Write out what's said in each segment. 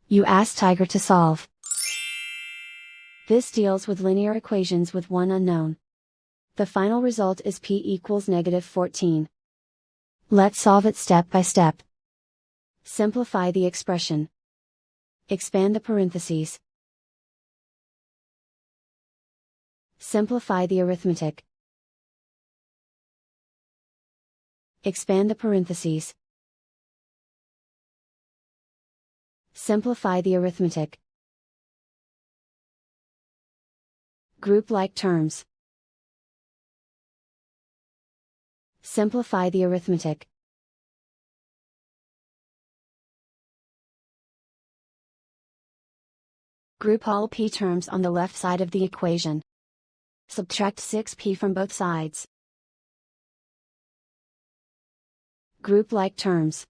You ask Tiger to solve. This deals with linear equations with one unknown. The final result is p equals -14. Let's solve it step by step. Simplify the expression. Expand the parentheses. Simplify the arithmetic. Expand the parentheses. Simplify the arithmetic. Group like terms. Simplify the arithmetic. Group all p terms on the left side of the equation. Subtract 6p from both sides. Group like terms.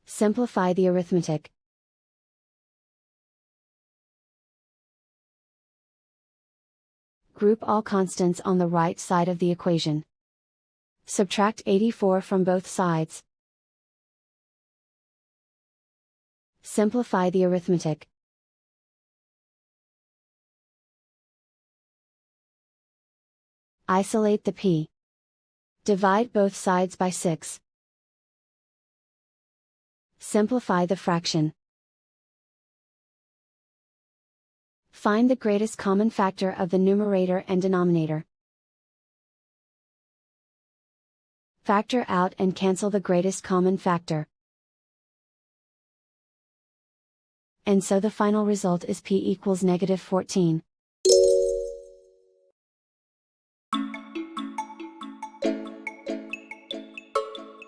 Simplify the arithmetic. Group all constants on the right side of the equation. Subtract 84 from both sides. Simplify the arithmetic. Isolate the p. Divide both sides by 6. Simplify the fraction. Find the greatest common factor of the numerator and denominator. Factor out and cancel the greatest common factor. And so the final result is p equals -14.